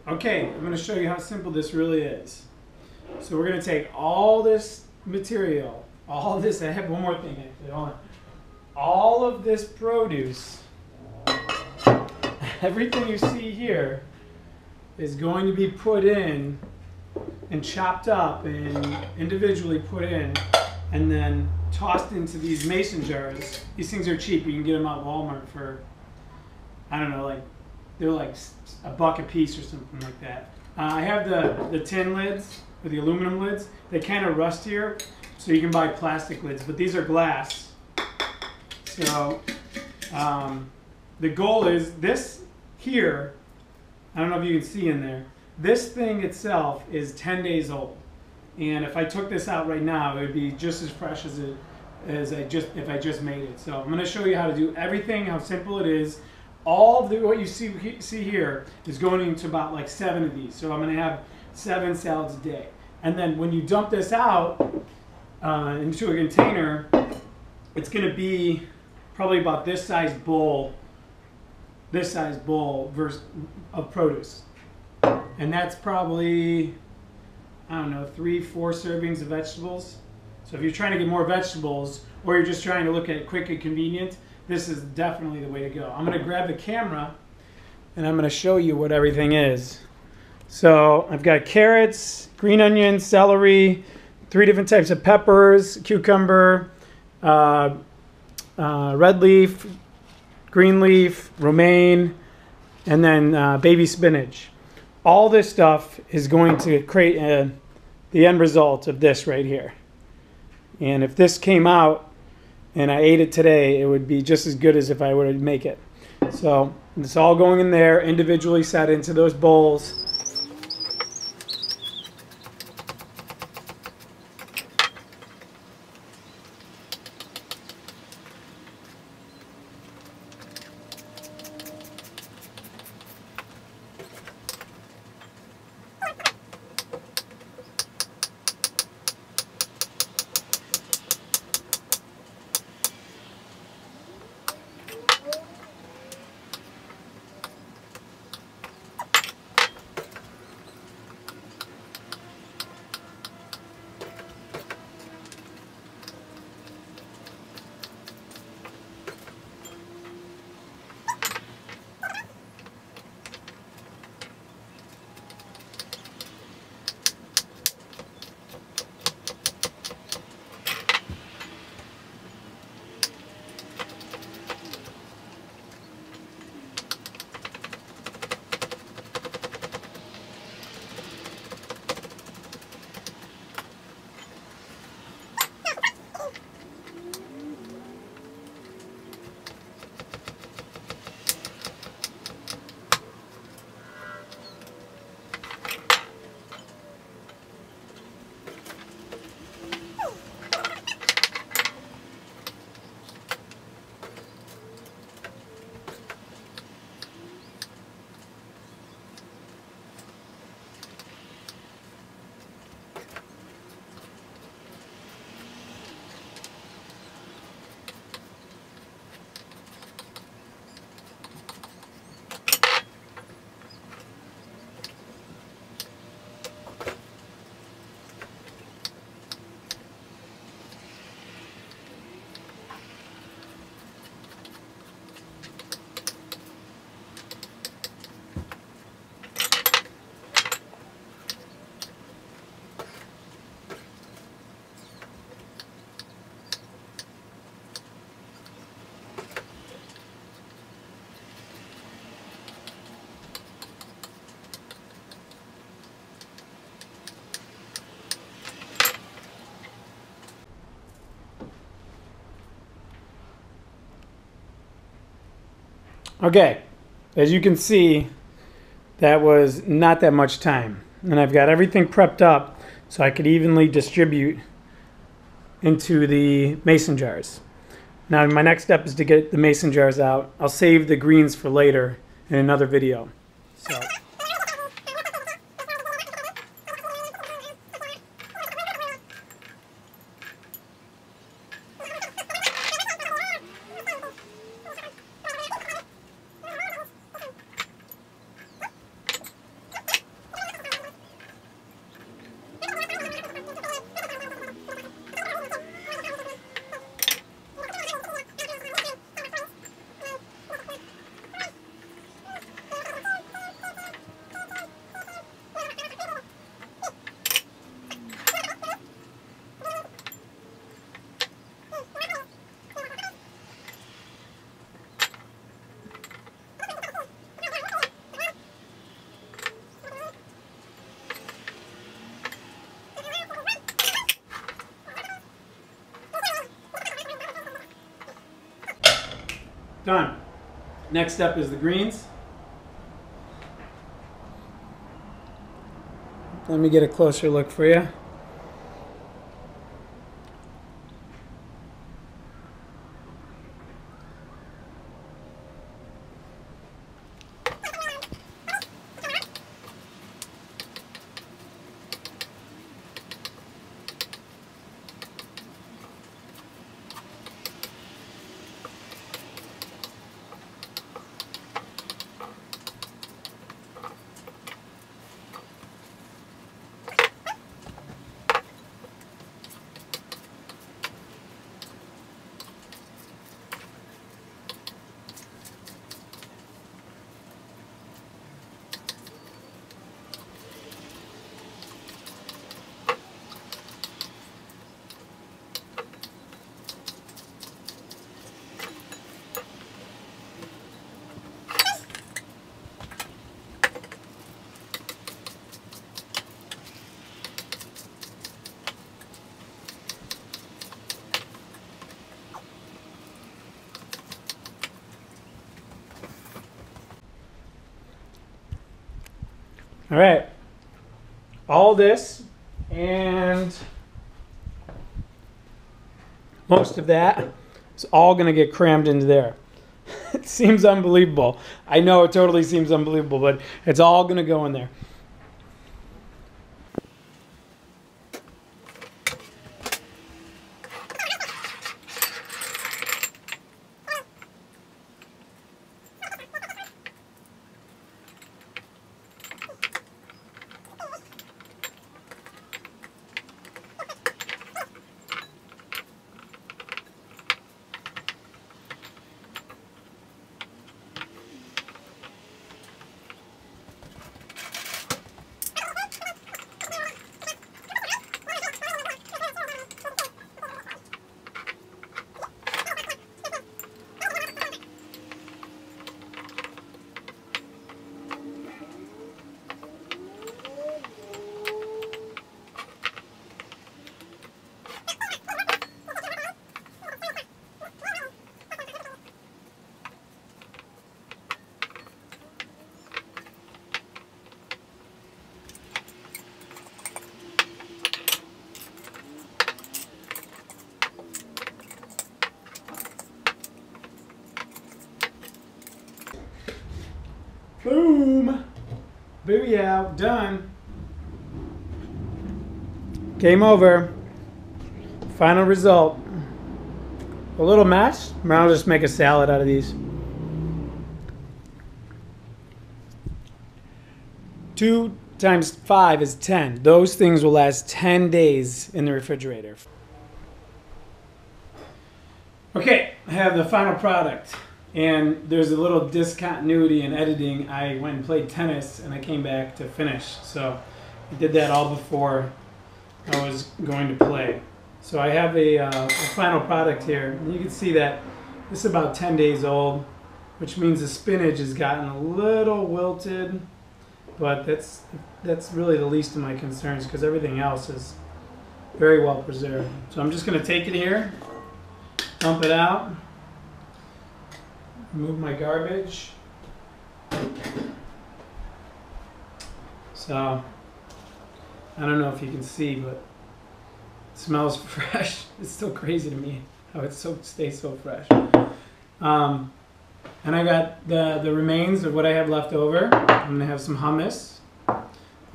Okay, I'm going to show you how simple this really is. So we're going to take all this material, all this, I have one more thing actually, hold on. All of this produce, everything you see here is going to be put in and chopped up and individually put in and then tossed into these mason jars. These things are cheap. You can get them at Walmart for, I don't know, like they're like $1 a piece or something like that. I have the tin lids or the aluminum lids. They kind of rust here, so you can buy plastic lids, but these are glass. So the goal is this here, I don't know if you can see in there, this thing itself is 10 days old. And if I took this out right now, it would be just as fresh as if I just made it. So I'm going to show you how to do everything, how simple it is. All of what you see here is going into about like 7 of these. So I'm going to have 7 salads a day. And then when you dump this out into a container, it's going to be probably about this size bowl of produce. And that's probably, I don't know, 3-4 servings of vegetables. So if you're trying to get more vegetables, or you're just trying to look at quick and convenient, this is definitely the way to go. I'm going to grab the camera and I'm going to show you what everything is. So I've got carrots, green onions, celery, 3 different types of peppers, cucumber, red leaf, green leaf, romaine, and then baby spinach. All this stuff is going to create the end result of this right here. And if this came out and I ate it today, it would be just as good as if I were to make it. So it's all going in there, individually set into those bowls. Okay, as you can see, that was not that much time. And I've got everything prepped up so I could evenly distribute into the mason jars. Now my next step is to get the mason jars out. I'll save the greens for later in another video. So. Done. Next step is the greens. Let me get a closer look for you. All right, all this and most of that is all going to get crammed into there. It seems unbelievable. I know it totally seems unbelievable, but it's all going to go in there. Boom! Booyah! Done. Game over. Final result. A little mess. I'll just make a salad out of these. 2 times 5 is 10. Those things will last 10 days in the refrigerator. Okay, I have the final product. And there's a little discontinuity in editing. I went and played tennis and I came back to finish. So I did that all before I was going to play. So I have a final product here. And you can see that this is about 10 days old, which means the spinach has gotten a little wilted. But that's really the least of my concerns because everything else is very well preserved. So I'm just going to take it here, dump it out. Remove my garbage. So, I don't know if you can see, but it smells fresh. It's still crazy to me how it stays so fresh. And I got the remains of what I have left over. I'm gonna have some hummus,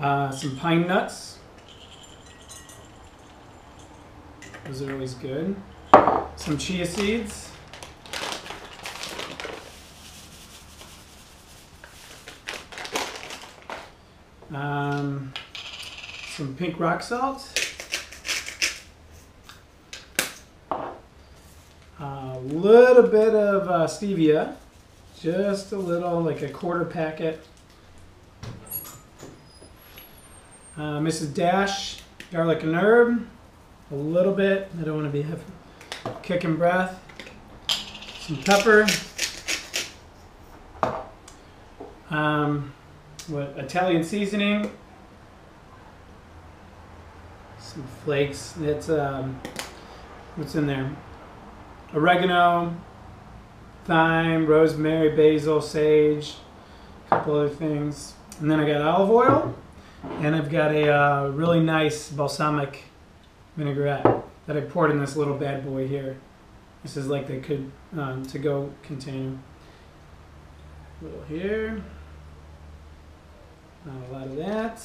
some pine nuts. Those are always good. Some chia seeds. Some pink rock salt, a little bit of stevia, just a little, like a quarter packet, Mrs. Dash garlic and herb, a little bit, I don't want to be kicking breath, some pepper, Italian seasoning, some flakes. That's what's in there. Oregano, thyme, rosemary, basil, sage, a couple other things. And then I got olive oil, and I've got a really nice balsamic vinaigrette that I poured in this little bad boy here. This is like the to-go container. A little here. Not a lot of that.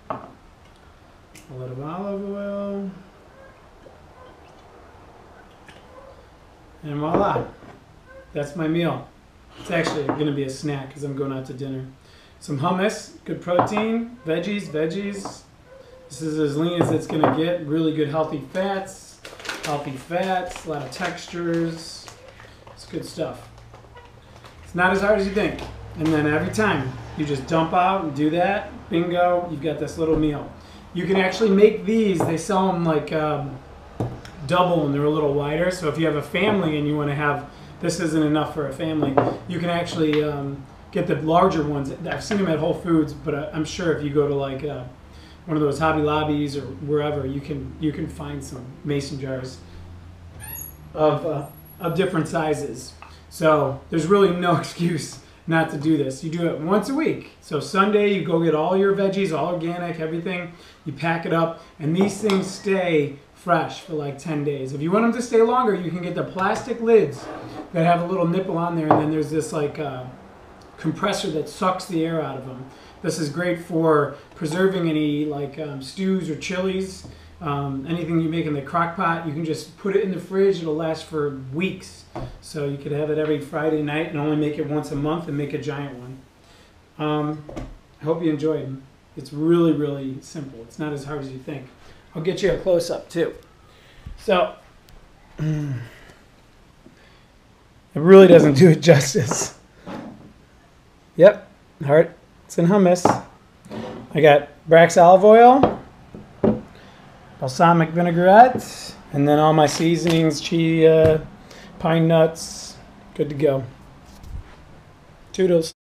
A lot of olive oil. And voila. That's my meal. It's actually going to be a snack because I'm going out to dinner. Some hummus, good protein, veggies. This is as lean as it's going to get. Really good healthy fats, a lot of textures. It's good stuff. It's not as hard as you think. And then every time you just dump out and do that, bingo, you've got this little meal. You can actually make these, they sell them like double and they're a little wider. So if you have a family and you want to have, this isn't enough for a family, you can actually get the larger ones. I've seen them at Whole Foods, but I'm sure if you go to like one of those Hobby Lobbies or wherever, you can find some mason jars of different sizes. So there's really no excuse not to do this. You do it once a week. So Sunday you go get all your veggies, all organic, everything. You pack it up, and these things stay fresh for like 10 days. If you want them to stay longer, you can get the plastic lids that have a little nipple on there, and then there's this like compressor that sucks the air out of them. This is great for preserving any like stews or chilies, anything you make in the crock pot. You can just put it in the fridge. It'll last for weeks. So you could have it every Friday night and only make it once a month and make a giant one. I hope you enjoyed them. It's really, really simple. It's not as hard as you think. I'll get you a close-up too. So, it really doesn't do it justice. Yep, it's in hummus. I got Brax olive oil, balsamic vinaigrette, and then all my seasonings, chia, pine nuts, good to go. Toodles.